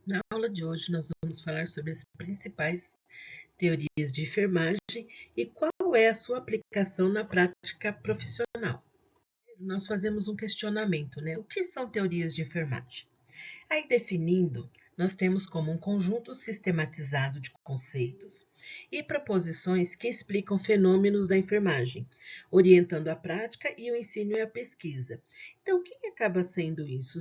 Na aula de hoje, nós vamos falar sobre as principais teorias de enfermagem e qual é a sua aplicação na prática profissional. Nós fazemos um questionamento, né? O que são teorias de enfermagem? Aí, definindo, nós temos como um conjunto sistematizado de conceitos e proposições que explicam fenômenos da enfermagem, orientando a prática e o ensino e a pesquisa. Então, o que acaba sendo isso?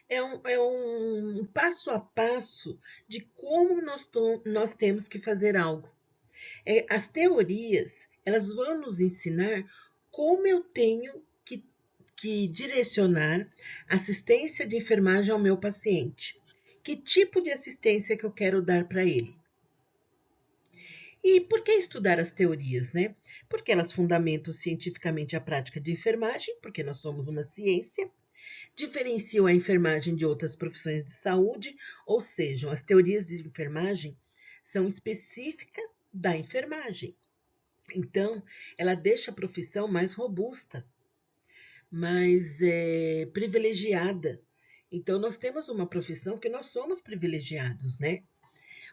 É um passo a passo de como nós temos que fazer algo. As teorias, elas vão nos ensinar como eu tenho que direcionar assistência de enfermagem ao meu paciente. Que tipo de assistência que eu quero dar para ele? E por que estudar as teorias, né? Porque elas fundamentam cientificamente a prática de enfermagem, porque nós somos uma ciência, diferenciam a enfermagem de outras profissões de saúde, ou seja, as teorias de enfermagem são específicas da enfermagem. Então, ela deixa a profissão mais robusta, mais privilegiada. Então, nós temos uma profissão que nós somos privilegiados, né?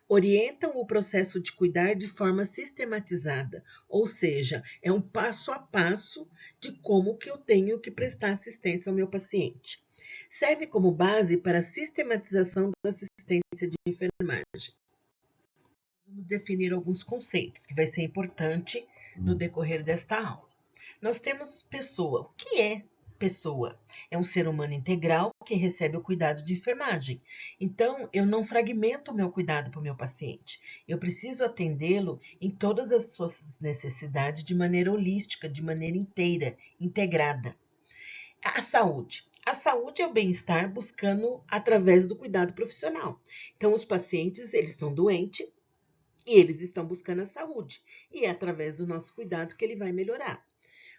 Orientam o processo de cuidar de forma sistematizada, ou seja, é um passo a passo de como que eu tenho que prestar assistência ao meu paciente. Serve como base para a sistematização da assistência de enfermagem. Vamos definir alguns conceitos que vai ser importante no decorrer desta aula. Nós temos pessoa. O que é pessoa? É um ser humano integral que recebe o cuidado de enfermagem. Então, eu não fragmento o meu cuidado para o meu paciente. Eu preciso atendê-lo em todas as suas necessidades de maneira holística, de maneira inteira, integrada. A saúde. A saúde é o bem-estar buscando através do cuidado profissional. Então, os pacientes, eles estão doentes e eles estão buscando a saúde. E é através do nosso cuidado que ele vai melhorar.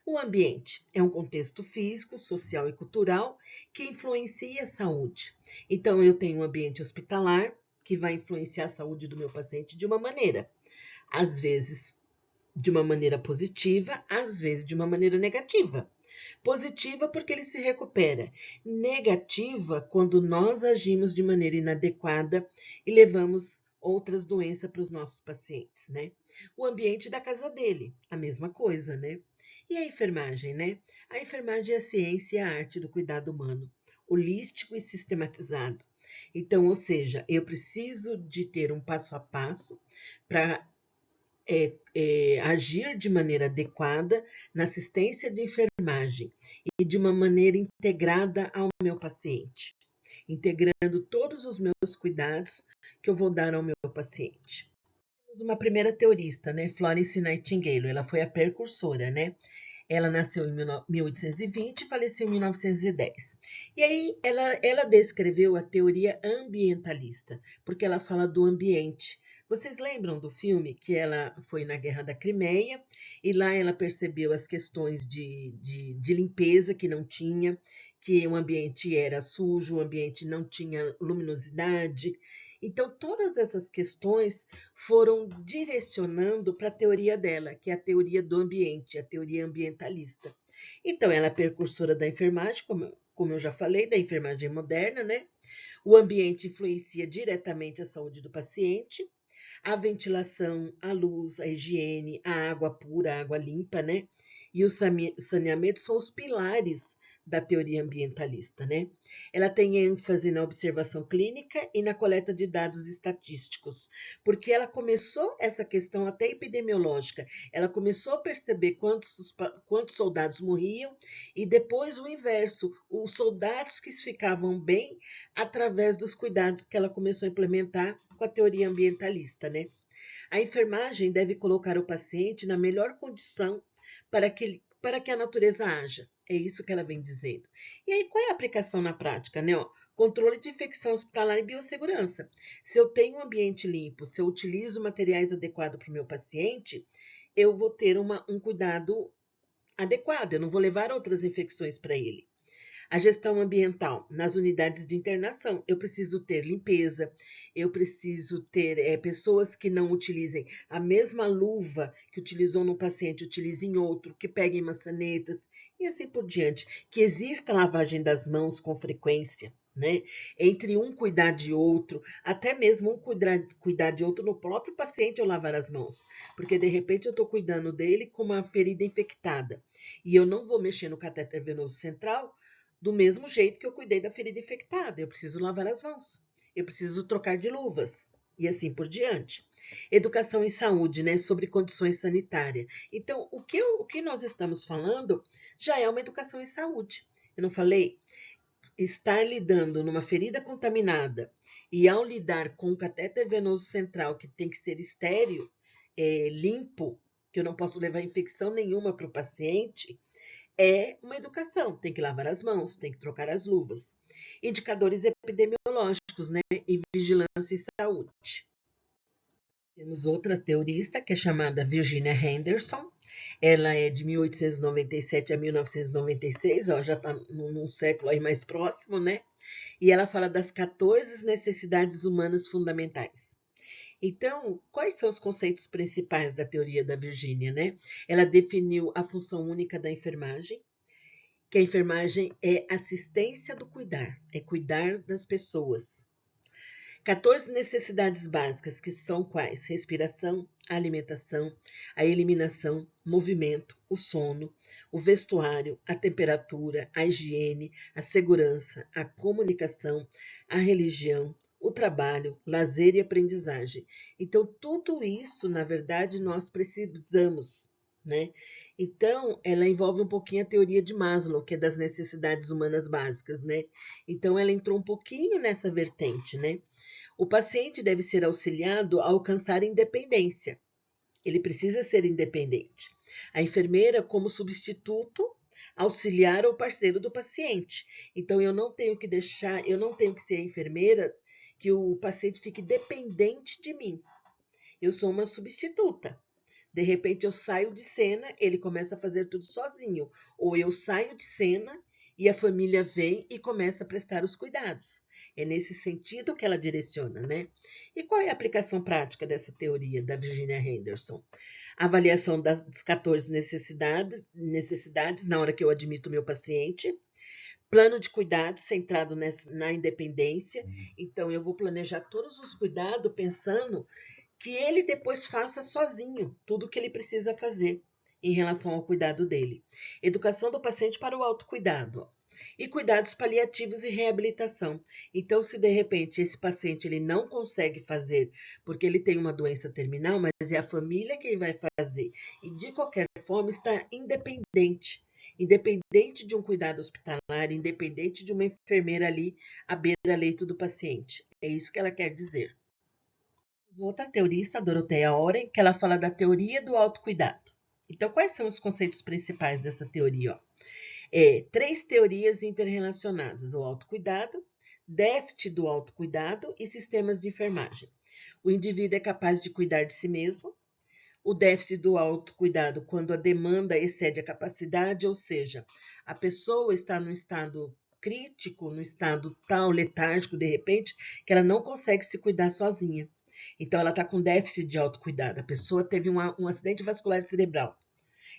O ambiente é um contexto físico, social e cultural que influencia a saúde. Então, eu tenho um ambiente hospitalar que vai influenciar a saúde do meu paciente de uma maneira. Às vezes, de uma maneira positiva, às vezes de uma maneira negativa. Positiva porque ele se recupera. Negativa quando nós agimos de maneira inadequada e levamos outras doenças para os nossos pacientes, né? O ambiente da casa dele, a mesma coisa, né? E a enfermagem, né? A enfermagem é a ciência e a arte do cuidado humano, holístico e sistematizado. Então, ou seja, eu preciso de ter um passo a passo para agir de maneira adequada na assistência de enfermagem e de uma maneira integrada ao meu paciente, integrando todos os meus cuidados que eu vou dar ao meu paciente. Temos uma primeira teorista, né, Florence Nightingale, ela foi a precursora, né? Ela nasceu em 1820 e faleceu em 1910. E aí ela descreveu a teoria ambientalista, porque ela fala do ambiente. Vocês lembram do filme que ela foi na Guerra da Crimeia e lá ela percebeu as questões de limpeza que não tinha, que o ambiente era sujo, o ambiente não tinha luminosidade. Então, todas essas questões foram direcionando para a teoria dela, que é a teoria do ambiente, a teoria ambientalista. Então, ela é precursora da enfermagem, como eu já falei, da enfermagem moderna, né? O ambiente influencia diretamente a saúde do paciente, a ventilação, a luz, a higiene, a água pura, a água limpa, né? E o saneamento são os pilares da teoria ambientalista, né? Ela tem ênfase na observação clínica e na coleta de dados estatísticos, porque ela começou essa questão até epidemiológica. Ela começou a perceber quantos soldados morriam e depois o inverso, os soldados que ficavam bem através dos cuidados que ela começou a implementar com a teoria ambientalista, né? A enfermagem deve colocar o paciente na melhor condição para que a natureza haja. É isso que ela vem dizendo. E aí, qual é a aplicação na prática, né? Controle de infecção hospitalar e biossegurança. Se eu tenho um ambiente limpo, se eu utilizo materiais adequados para o meu paciente, eu vou ter um cuidado adequado, eu não vou levar outras infecções para ele. A gestão ambiental nas unidades de internação. Eu preciso ter limpeza, eu preciso ter pessoas que não utilizem a mesma luva que utilizou no paciente, utilizem outro, que peguem maçanetas e assim por diante. Que exista lavagem das mãos com frequência. né? Entre um cuidar de outro, até mesmo um cuidar de outro no próprio paciente ao lavar as mãos. Porque de repente eu estou cuidando dele com uma ferida infectada. E eu não vou mexer no catéter venoso central do mesmo jeito que eu cuidei da ferida infectada. Eu preciso lavar as mãos. Eu preciso trocar de luvas. E assim por diante. Educação em saúde, né? Sobre condições sanitárias. Então, o que nós estamos falando já é uma educação em saúde. Eu não falei? Estar lidando numa ferida contaminada e ao lidar com o catéter venoso central, que tem que ser estéril, limpo, que eu não posso levar infecção nenhuma para o paciente, é uma educação. Tem que lavar as mãos, tem que trocar as luvas. Indicadores epidemiológicos, né? E vigilância em saúde. Temos outra teorista, que é chamada Virginia Henderson. Ela é de 1897 a 1996, ó, já está num século aí mais próximo, né? E ela fala das 14 necessidades humanas fundamentais. Então, quais são os conceitos principais da teoria da Virginia, né? Ela definiu a função única da enfermagem, que a enfermagem é assistência do cuidar, é cuidar das pessoas. 14 necessidades básicas, que são quais? Respiração, a alimentação, a eliminação, movimento, o sono, o vestuário, a temperatura, a higiene, a segurança, a comunicação, a religião, o trabalho, lazer e aprendizagem. Então, tudo isso, na verdade, nós precisamos, né? Então, ela envolve um pouquinho a teoria de Maslow, que é das necessidades humanas básicas, né? Então, ela entrou um pouquinho nessa vertente, né? O paciente deve ser auxiliado a alcançar independência. Ele precisa ser independente. A enfermeira, como substituto, auxiliar ou parceiro do paciente. Então, eu não tenho que ser a enfermeira que o paciente fique dependente de mim. Eu sou uma substituta. De repente, eu saio de cena, ele começa a fazer tudo sozinho. Ou eu saio de cena e a família vem e começa a prestar os cuidados. É nesse sentido que ela direciona, né? E qual é a aplicação prática dessa teoria da Virginia Henderson? A avaliação das 14 necessidades na hora que eu admito o meu paciente. Plano de cuidado centrado na independência. Então, eu vou planejar todos os cuidados pensando que ele depois faça sozinho tudo o que ele precisa fazer em relação ao cuidado dele. Educação do paciente para o autocuidado. E cuidados paliativos e reabilitação. Então, se de repente esse paciente ele não consegue fazer porque ele tem uma doença terminal, mas é a família quem vai fazer. E de qualquer forma estar independente. Independente de um cuidado hospitalar, independente de uma enfermeira ali à beira-leito do paciente. É isso que ela quer dizer. Outra teorista, a Dorothea Oren, que ela fala da teoria do autocuidado. Então, quais são os conceitos principais dessa teoria? 3 teorias interrelacionadas: o autocuidado, déficit do autocuidado e sistemas de enfermagem. O indivíduo é capaz de cuidar de si mesmo. O déficit do autocuidado, quando a demanda excede a capacidade, ou seja, a pessoa está no estado crítico, no estado tal, letárgico, de repente, que ela não consegue se cuidar sozinha. Então, ela está com déficit de autocuidado. A pessoa teve um acidente vascular cerebral.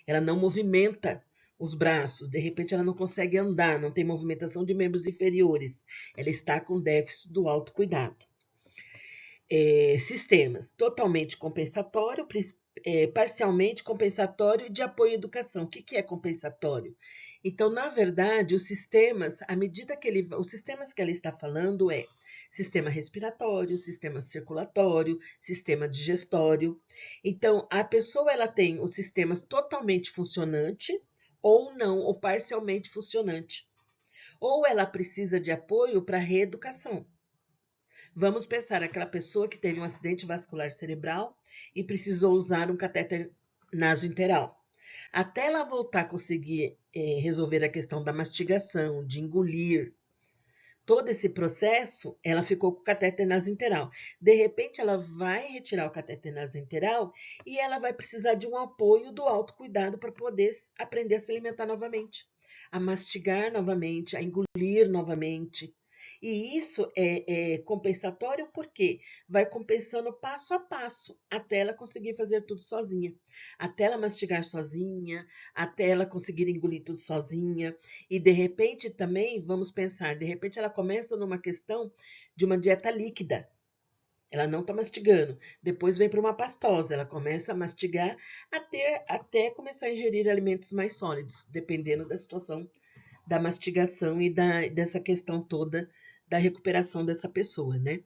Ela não movimenta os braços. De repente, ela não consegue andar, não tem movimentação de membros inferiores. Ela está com déficit do autocuidado. Sistemas totalmente compensatório, parcialmente compensatório e de apoio à educação. O que é compensatório? Então, na verdade, os sistemas, à medida que os sistemas que ela está falando sistema respiratório, sistema circulatório, sistema digestório. Então, a pessoa ela tem os sistemas totalmente funcionante ou não, ou parcialmente funcionante. Ou ela precisa de apoio para reeducação. Vamos pensar aquela pessoa que teve um acidente vascular cerebral e precisou usar um catéter nasointeral. Até ela voltar a conseguir resolver a questão da mastigação, de engolir, todo esse processo, ela ficou com o catéter nasointeral. De repente, ela vai retirar o catéter nasointeral e ela vai precisar de um apoio do autocuidado para poder aprender a se alimentar novamente, a mastigar novamente, a engolir novamente. E isso é compensatório porque vai compensando passo a passo até ela conseguir fazer tudo sozinha, até ela mastigar sozinha, até ela conseguir engolir tudo sozinha. E de repente também, vamos pensar, de repente ela começa numa questão de uma dieta líquida. Ela não está mastigando. Depois vem para uma pastosa. Ela começa a mastigar até começar a ingerir alimentos mais sólidos, dependendo da situação da mastigação e dessa questão toda da recuperação dessa pessoa, né?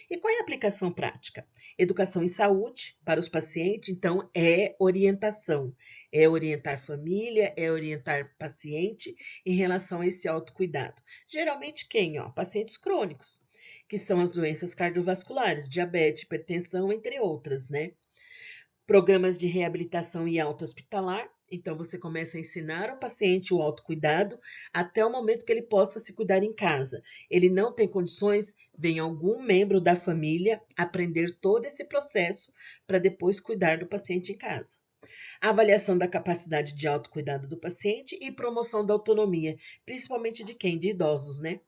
E qual é a aplicação prática? Educação em saúde para os pacientes, então, é orientação. É orientar família, é orientar paciente em relação a esse autocuidado. Geralmente quem? Pacientes crônicos, que são as doenças cardiovasculares, diabetes, hipertensão, entre outras, né? Programas de reabilitação e alta hospitalar. Então, você começa a ensinar ao paciente o autocuidado até o momento que ele possa se cuidar em casa. Ele não tem condições, vem algum membro da família aprender todo esse processo para depois cuidar do paciente em casa. Avaliação da capacidade de autocuidado do paciente e promoção da autonomia, principalmente de quem? De idosos, né?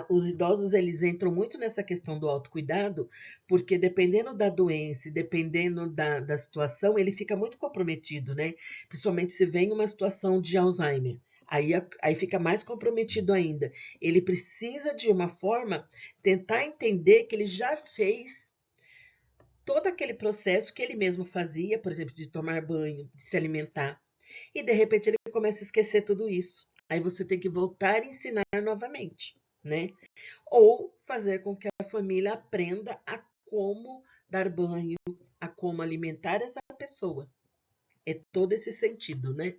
Os idosos, eles entram muito nessa questão do autocuidado, porque dependendo da doença, dependendo da situação, ele fica muito comprometido, né? Principalmente se vem uma situação de Alzheimer. Aí fica mais comprometido ainda. Ele precisa, de uma forma, tentar entender que ele já fez todo aquele processo que ele mesmo fazia, por exemplo, de tomar banho, de se alimentar, e de repente ele começa a esquecer tudo isso. Aí você tem que voltar a ensinar novamente, né? Ou fazer com que a família aprenda a como dar banho, a como alimentar essa pessoa. É todo esse sentido, né?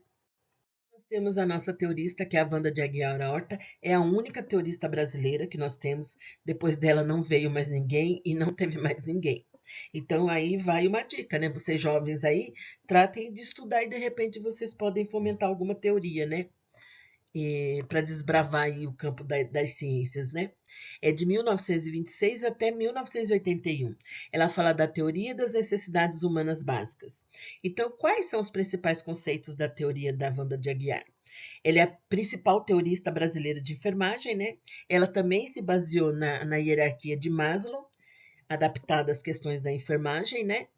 Nós temos a nossa teorista, que é a Wanda de Aguiar Horta, é a única teorista brasileira que nós temos. Depois dela não veio mais ninguém e não teve mais ninguém. Então aí vai uma dica, né? Vocês jovens aí, tratem de estudar e de repente vocês podem fomentar alguma teoria, né? Para desbravar aí o campo das ciências, né? É de 1926 até 1981. Ela fala da teoria das necessidades humanas básicas. Então, quais são os principais conceitos da teoria da Wanda de Aguiar? Ela é a principal teorista brasileira de enfermagem, né? Ela também se baseou na hierarquia de Maslow, adaptada às questões da enfermagem, né?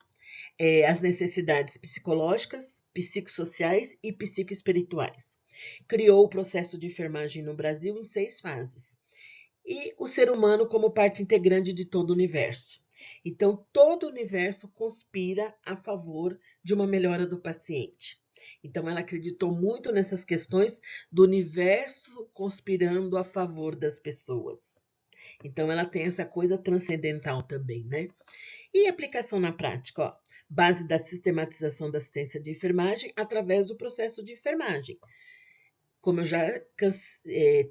As necessidades psicológicas, psicossociais e psicoespirituais. Criou o processo de enfermagem no Brasil em 6 fases. E o ser humano como parte integrante de todo o universo. Então, todo o universo conspira a favor de uma melhora do paciente. Então, ela acreditou muito nessas questões do universo conspirando a favor das pessoas. Então, ela tem essa coisa transcendental também, né? E aplicação na prática, base da sistematização da assistência de enfermagem através do processo de enfermagem. Como eu já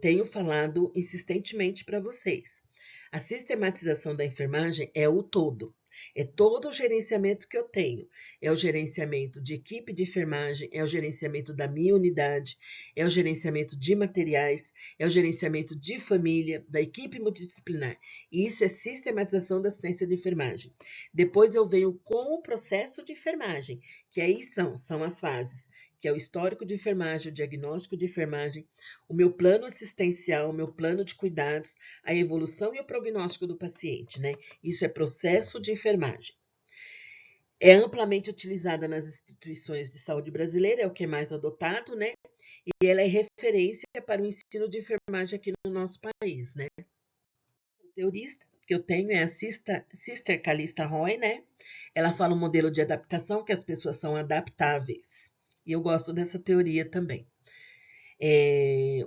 tenho falado insistentemente para vocês, a sistematização da enfermagem é o todo. É todo o gerenciamento que eu tenho. É o gerenciamento de equipe de enfermagem, é o gerenciamento da minha unidade, é o gerenciamento de materiais, é o gerenciamento de família, da equipe multidisciplinar. E isso é sistematização da assistência de enfermagem. Depois eu venho com o processo de enfermagem, que aí são as fases, que é o histórico de enfermagem, o diagnóstico de enfermagem, o meu plano assistencial, o meu plano de cuidados, a evolução e o prognóstico do paciente, né? Isso é processo de enfermagem. É amplamente utilizada nas instituições de saúde brasileiras, é o que é mais adotado, né? E ela é referência para o ensino de enfermagem aqui no nosso país, né? A teorista que eu tenho é a Sister Calista Roy, né? Ela fala um modelo de adaptação, que as pessoas são adaptáveis. E eu gosto dessa teoria também.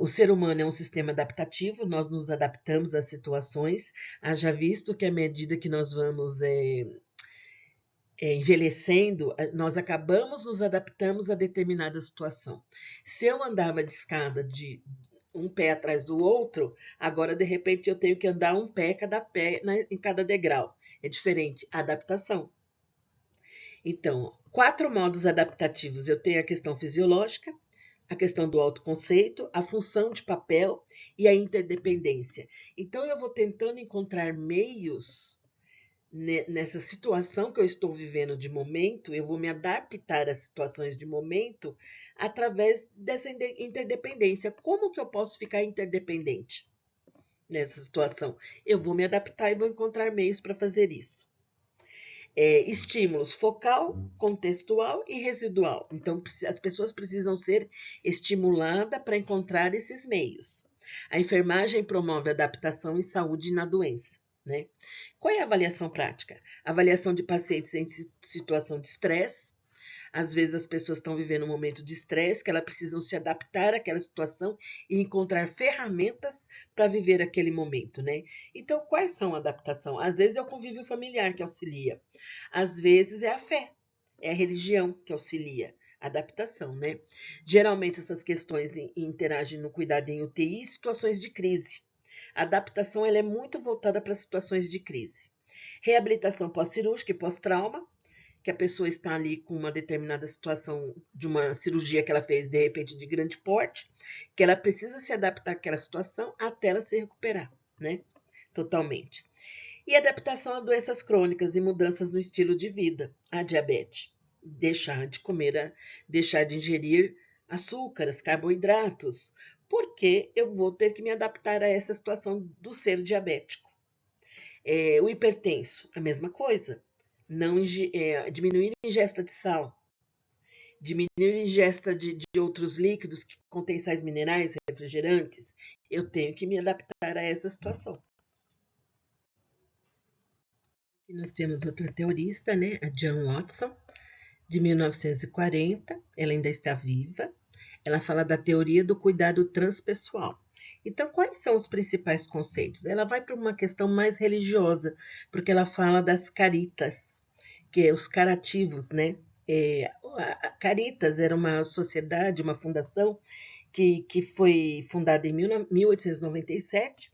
O ser humano é um sistema adaptativo, nós nos adaptamos às situações, haja visto que à medida que nós vamos envelhecendo, nós acabamos nos adaptamos a determinada situação. Se eu andava de escada de um pé atrás do outro, agora de repente eu tenho que andar um pé em cada degrau. É diferente, adaptação. Então, 4 modos adaptativos. Eu tenho a questão fisiológica, a questão do autoconceito, a função de papel e a interdependência. Então, eu vou tentando encontrar meios nessa situação que eu estou vivendo de momento, eu vou me adaptar às situações de momento através dessa interdependência. Como que eu posso ficar interdependente? nessa situação? Eu vou me adaptar e vou encontrar meios para fazer isso. Estímulos focal, contextual e residual. Então, as pessoas precisam ser estimuladas para encontrar esses meios. A enfermagem promove adaptação e saúde na doença, né? Qual é a avaliação prática? Avaliação de pacientes em situação de estresse. Às vezes as pessoas estão vivendo um momento de estresse, que elas precisam se adaptar àquela situação e encontrar ferramentas para viver aquele momento, né? Então, quais são a adaptação? Às vezes é o convívio familiar que auxilia. Às vezes é a fé, é a religião que auxilia. Adaptação, né? Geralmente essas questões interagem no cuidado em UTI e situações de crise. A adaptação ela é muito voltada para situações de crise. Reabilitação pós-cirúrgica e pós-trauma, que a pessoa está ali com uma determinada situação de uma cirurgia que ela fez, de repente, de grande porte, que ela precisa se adaptar àquela situação até ela se recuperar, né? Totalmente. E adaptação a doenças crônicas e mudanças no estilo de vida, a diabetes. Deixar de comer, deixar de ingerir açúcares, carboidratos, porque eu vou ter que me adaptar a essa situação do ser diabético. O hipertenso, a mesma coisa. Não diminuir a ingesta de sal, diminuir a ingesta de outros líquidos que contêm sais minerais, refrigerantes. Eu tenho que me adaptar a essa situação. Aqui nós temos outra teorista, né, a Jane Watson, de 1940, ela ainda está viva. Ela fala da teoria do cuidado transpessoal. Então, quais são os principais conceitos? Ela vai para uma questão mais religiosa, porque ela fala das caritas, que é os carativos, né? A Caritas era uma sociedade, uma fundação que foi fundada em 1897,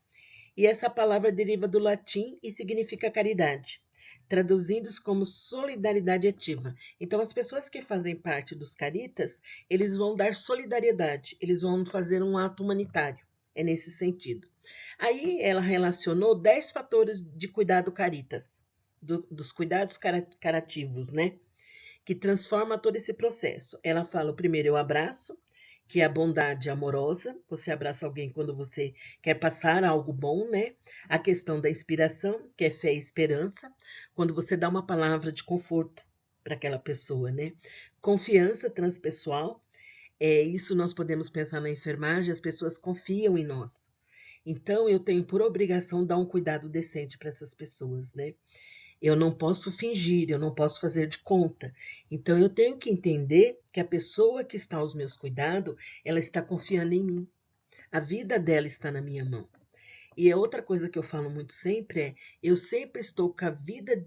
e essa palavra deriva do latim e significa caridade, traduzindo-se como solidariedade ativa. Então, as pessoas que fazem parte dos caritas, eles vão dar solidariedade, eles vão fazer um ato humanitário, é nesse sentido. Aí ela relacionou 10 fatores de cuidado caritas, dos cuidados carativos, né? Que transforma todo esse processo. Ela fala, o primeiro é o abraço, que é a bondade amorosa, você abraça alguém quando você quer passar algo bom, né? A questão da inspiração, que é fé e esperança, quando você dá uma palavra de conforto para aquela pessoa, né? Confiança transpessoal, isso nós podemos pensar na enfermagem, as pessoas confiam em nós. Então, eu tenho por obrigação dar um cuidado decente para essas pessoas, né? Eu não posso fingir, eu não posso fazer de conta. Então, eu tenho que entender que a pessoa que está aos meus cuidados, ela está confiando em mim. A vida dela está na minha mão. E a outra coisa que eu falo muito sempre é, eu sempre estou com a vida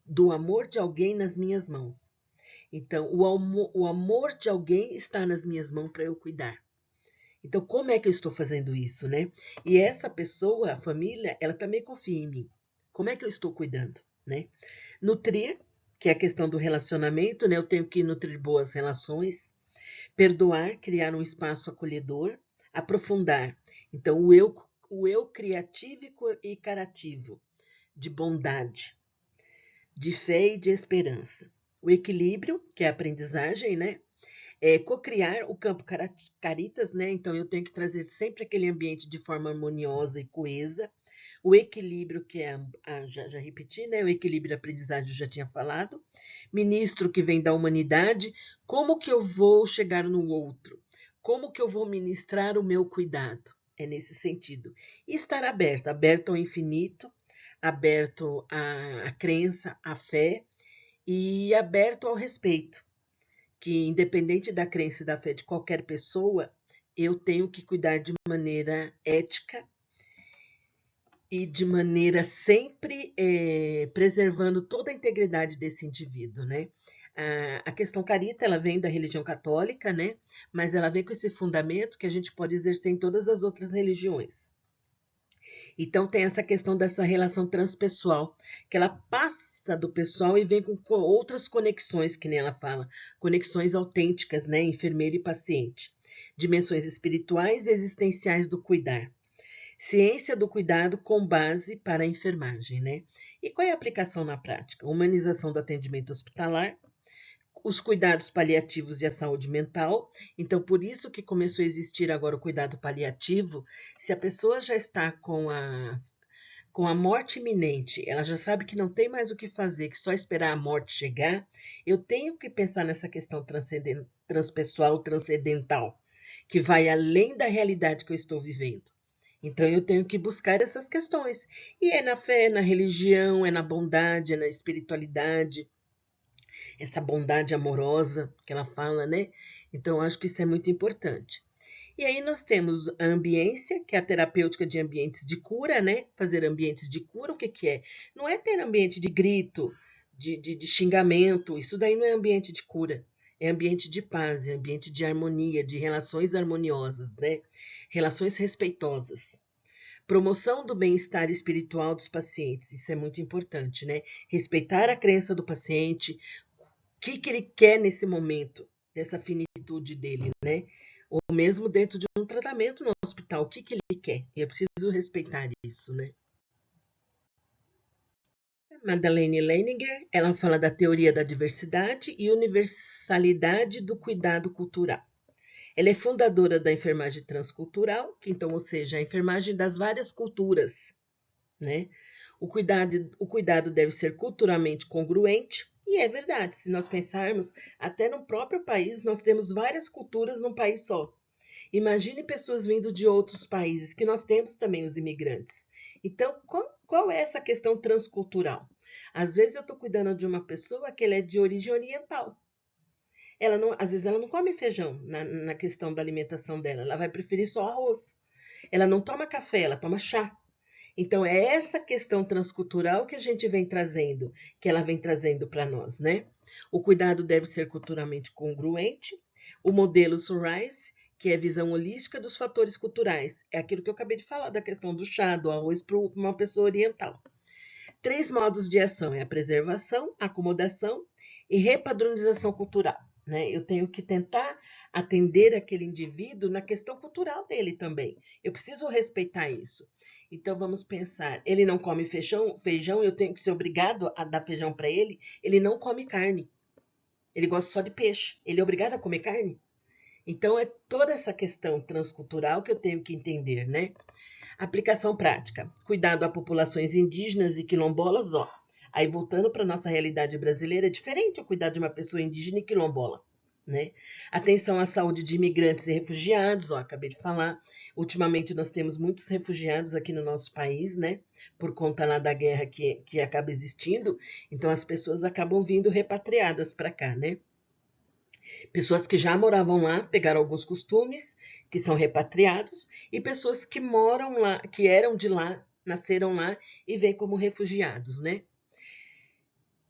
do amor de alguém nas minhas mãos. Então, o amor de alguém está nas minhas mãos para eu cuidar. Então, como é que eu estou fazendo isso, né? E essa pessoa, a família, ela também confia em mim. Como é que eu estou cuidando, né? Nutrir, que é a questão do relacionamento, né? Eu tenho que nutrir boas relações. Perdoar, criar um espaço acolhedor. Aprofundar. Então, o eu criativo e carativo, de bondade, de fé e de esperança. O equilíbrio, que é a aprendizagem, né? Cocriar o campo caritas, né? Então eu tenho que trazer sempre aquele ambiente de forma harmoniosa e coesa. O equilíbrio, que é, já repeti, né? O equilíbrio da aprendizagem eu já tinha falado. Ministro, que vem da humanidade. Como que eu vou chegar no outro? Como que eu vou ministrar o meu cuidado? É nesse sentido. E estar aberto ao infinito, aberto à crença, à fé e aberto ao respeito, que independente da crença e da fé de qualquer pessoa, eu tenho que cuidar de maneira ética e de maneira sempre preservando toda a integridade desse indivíduo, né? A questão carita, ela vem da religião católica, né? Mas ela vem com esse fundamento que a gente pode exercer em todas as outras religiões. Então tem essa questão dessa relação transpessoal, que ela passa do pessoal e vem com outras conexões, que nem ela fala, conexões autênticas, né, enfermeiro e paciente, dimensões espirituais e existenciais do cuidar. Ciência do cuidado com base para a enfermagem, né? E qual é a aplicação na prática? Humanização do atendimento hospitalar, os cuidados paliativos e a saúde mental. Então, por isso que começou a existir agora o cuidado paliativo. Se a pessoa já está com a morte iminente, ela já sabe que não tem mais o que fazer, que só esperar a morte chegar, eu tenho que pensar nessa questão transpessoal, transcendental, que vai além da realidade que eu estou vivendo. Então eu tenho que buscar essas questões. E é na fé, é na religião, é na bondade, é na espiritualidade, essa bondade amorosa que ela fala, né? Então acho que isso é muito importante. E aí nós temos a ambiência, que é a terapêutica de ambientes de cura, né? Fazer ambientes de cura, o que que é? Não é ter ambiente de grito, de xingamento, isso daí não é ambiente de cura. É ambiente de paz, é ambiente de harmonia, de relações harmoniosas, né? Relações respeitosas. Promoção do bem-estar espiritual dos pacientes, isso é muito importante, né? Respeitar a crença do paciente, o que ele quer nesse momento, dessa finitude dele, né? Ou mesmo dentro de um tratamento no hospital, o que ele quer? E eu preciso respeitar isso, né? Madeleine Leininger, ela fala da teoria da diversidade e universalidade do cuidado cultural. Ela é fundadora da enfermagem transcultural, que então, ou seja, a enfermagem das várias culturas, né? O cuidado deve ser culturalmente congruente, e é verdade, se nós pensarmos, até no próprio país, nós temos várias culturas num país só. Imagine pessoas vindo de outros países, que nós temos também os imigrantes. Então, qual é essa questão transcultural? Às vezes eu estou cuidando de uma pessoa que ela é de origem oriental. Ela não, às vezes ela não come feijão na questão da alimentação dela, ela vai preferir só arroz. Ela não toma café, ela toma chá. Então, é essa questão transcultural que a gente vem trazendo, que ela vem trazendo para nós, né? O cuidado deve ser culturalmente congruente. O modelo Sunrise, que é a visão holística dos fatores culturais. É aquilo que eu acabei de falar, da questão do chá, do arroz para uma pessoa oriental. 3 modos de ação, é a preservação, acomodação e repadronização cultural. Né? Eu tenho que tentar atender aquele indivíduo na questão cultural dele também. Eu preciso respeitar isso. Então vamos pensar, ele não come feijão, eu tenho que ser obrigado a dar feijão para ele. Ele não come carne. Ele gosta só de peixe. Ele é obrigado a comer carne? Então é toda essa questão transcultural que eu tenho que entender, né? Aplicação prática. Cuidado a populações indígenas e quilombolas, ó. Aí voltando para nossa realidade brasileira, é diferente o cuidar de uma pessoa indígena e quilombola, né? Atenção à saúde de imigrantes e refugiados, ó, acabei de falar. Ultimamente nós temos muitos refugiados aqui no nosso país, né? Por conta lá da guerra que acaba existindo, então as pessoas acabam vindo repatriadas para cá, né? Pessoas que já moravam lá, pegaram alguns costumes, que são repatriados, e pessoas que moram lá, que eram de lá, nasceram lá e vêm como refugiados, né?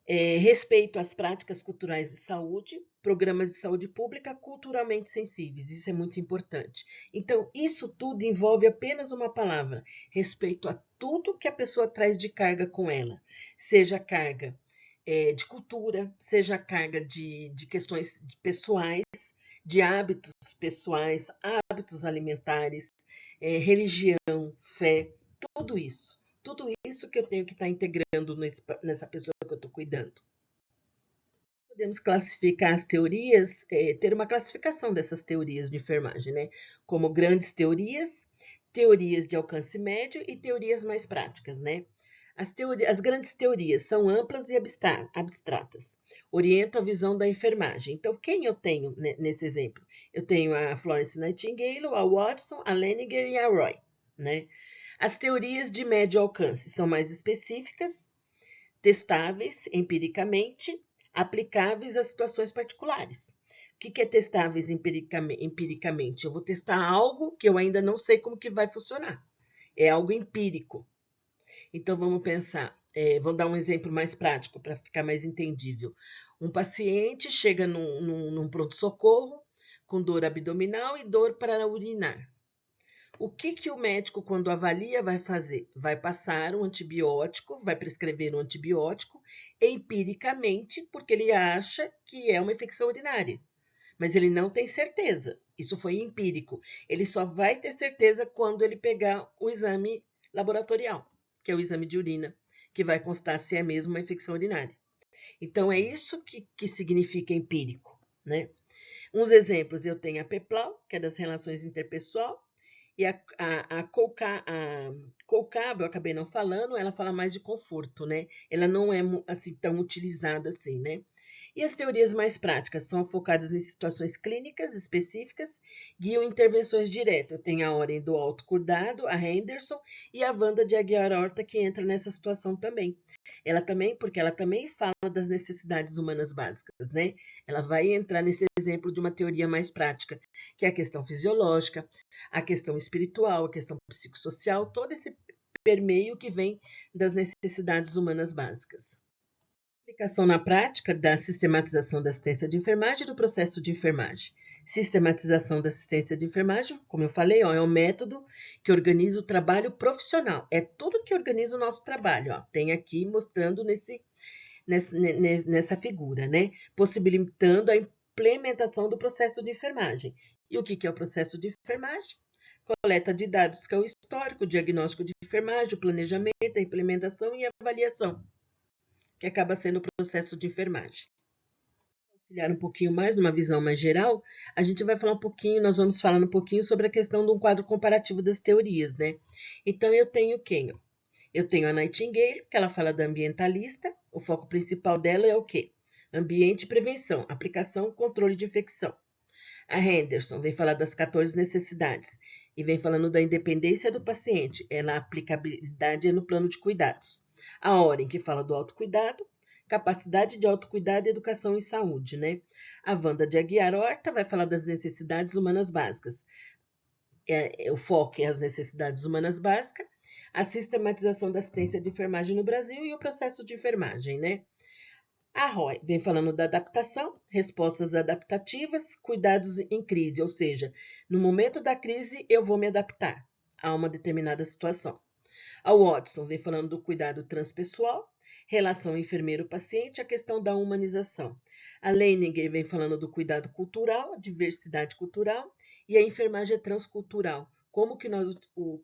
Respeito às práticas culturais de saúde, programas de saúde pública culturalmente sensíveis, isso é muito importante. Então, isso tudo envolve apenas uma palavra: respeito a tudo que a pessoa traz de carga com ela, seja carga de cultura, seja carga de questões pessoais, de hábitos pessoais, hábitos alimentares, religião, fé, tudo isso. Tudo isso que eu tenho que estar integrando nessa pessoa que eu estou cuidando. Podemos classificar as teorias, ter uma classificação dessas teorias de enfermagem, né? Como grandes teorias, teorias de alcance médio e teorias mais práticas, né? As grandes teorias são amplas e abstratas, orientam a visão da enfermagem. Então, quem eu tenho nesse exemplo? Eu tenho a Florence Nightingale, a Watson, a Leninger e a Roy, né? As teorias de médio alcance são mais específicas, testáveis empiricamente, aplicáveis a situações particulares. O que é testáveis empiricamente? Eu vou testar algo que eu ainda não sei como que vai funcionar. É algo empírico. Então, vamos pensar. Vou dar um exemplo mais prático para ficar mais entendível. Um paciente chega num pronto-socorro com dor abdominal e dor para urinar. O que o médico, quando avalia, vai fazer? Vai passar um antibiótico, vai prescrever um antibiótico empiricamente, porque ele acha que é uma infecção urinária. Mas ele não tem certeza. Isso foi empírico. Ele só vai ter certeza quando ele pegar o exame laboratorial, que é o exame de urina, que vai constar se é mesmo uma infecção urinária. Então, é isso que significa empírico, né? Uns exemplos, eu tenho a PEPLAU, que é das relações interpessoal, e a COCAB, eu acabei não falando, ela fala mais de conforto, né? Ela não é assim tão utilizada assim, né? E as teorias mais práticas são focadas em situações clínicas específicas, guiam intervenções diretas. Eu tenho a Ordem do Autocuidado, a Henderson e a Wanda de Aguiar Horta, que entra nessa situação também. Porque ela também fala das necessidades humanas básicas, né? Ela vai entrar nesse exemplo de uma teoria mais prática, que é a questão fisiológica, a questão espiritual, a questão psicossocial, todo esse permeio que vem das necessidades humanas básicas. Aplicação na prática da sistematização da assistência de enfermagem e do processo de enfermagem. Sistematização da assistência de enfermagem, como eu falei, é um método que organiza o trabalho profissional. É tudo que organiza o nosso trabalho. Tem aqui mostrando nessa figura, né? Possibilitando a implementação do processo de enfermagem. E o que é o processo de enfermagem? Coleta de dados, que é o histórico, o diagnóstico de enfermagem, o planejamento, a implementação e a avaliação, que acaba sendo o processo de enfermagem. Para auxiliar um pouquinho mais, numa visão mais geral, a gente vai falar nós vamos falar um pouquinho sobre a questão de um quadro comparativo das teorias, né? Então, eu tenho quem? Eu tenho a Nightingale, que ela fala da ambientalista, o foco principal dela é o quê? Ambiente e prevenção, aplicação, controle de infecção. A Henderson vem falar das 14 necessidades e vem falando da independência do paciente, na aplicabilidade no plano de cuidados. A Oren, que fala do autocuidado, capacidade de autocuidado e educação em saúde, né? A Wanda de Aguiar Horta vai falar das necessidades humanas básicas. O foco é as necessidades humanas básicas, a sistematização da assistência de enfermagem no Brasil e o processo de enfermagem, né? A Roy vem falando da adaptação, respostas adaptativas, cuidados em crise, ou seja, no momento da crise eu vou me adaptar a uma determinada situação. A Watson vem falando do cuidado transpessoal, relação enfermeiro-paciente, a questão da humanização. A Leininger vem falando do cuidado cultural, diversidade cultural, e a enfermagem transcultural. Como que nós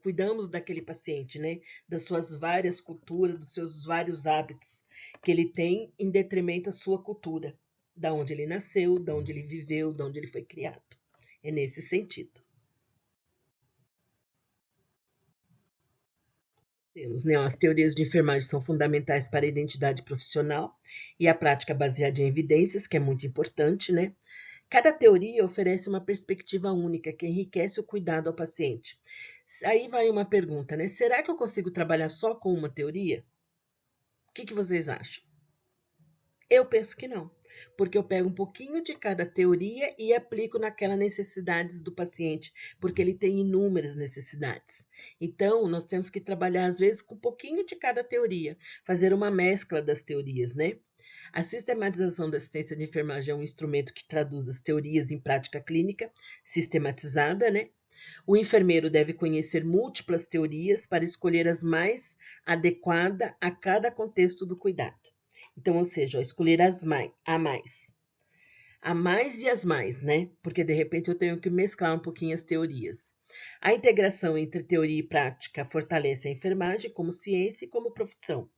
cuidamos daquele paciente, né? Das suas várias culturas, dos seus vários hábitos que ele tem em detrimento à sua cultura, da onde ele nasceu, da onde ele viveu, da onde ele foi criado. É nesse sentido. Temos, né? As teorias de enfermagem são fundamentais para a identidade profissional e a prática baseada em evidências, que é muito importante, né? Cada teoria oferece uma perspectiva única que enriquece o cuidado ao paciente. Aí vai uma pergunta, né? Será que eu consigo trabalhar só com uma teoria? O que vocês acham? Eu penso que não, porque eu pego um pouquinho de cada teoria e aplico naquelas necessidades do paciente, porque ele tem inúmeras necessidades. Então, nós temos que trabalhar, às vezes, com um pouquinho de cada teoria, fazer uma mescla das teorias, né? A sistematização da assistência de enfermagem é um instrumento que traduz as teorias em prática clínica sistematizada, né? O enfermeiro deve conhecer múltiplas teorias para escolher as mais adequadas a cada contexto do cuidado. Então, ou seja, escolher a mais e as mais, né? Porque de repente eu tenho que mesclar um pouquinho as teorias. A integração entre teoria e prática fortalece a enfermagem como ciência e como profissão.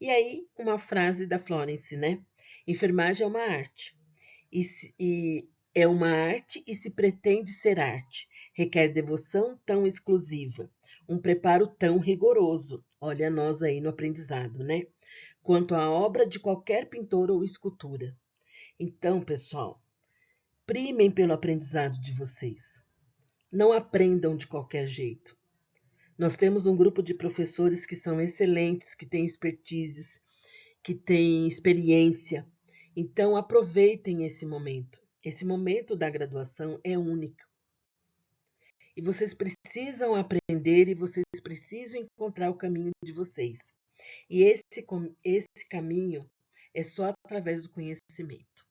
E aí, uma frase da Florence, né? Enfermagem é uma arte. É uma arte e se pretende ser arte. Requer devoção tão exclusiva, um preparo tão rigoroso. Olha nós aí no aprendizado, né? Quanto à obra de qualquer pintor ou escultura. Então, pessoal, primem pelo aprendizado de vocês. Não aprendam de qualquer jeito. Nós temos um grupo de professores que são excelentes, que têm expertises, que têm experiência. Então, aproveitem esse momento. Esse momento da graduação é único. E vocês precisam aprender e vocês precisam encontrar o caminho de vocês. E esse caminho é só através do conhecimento.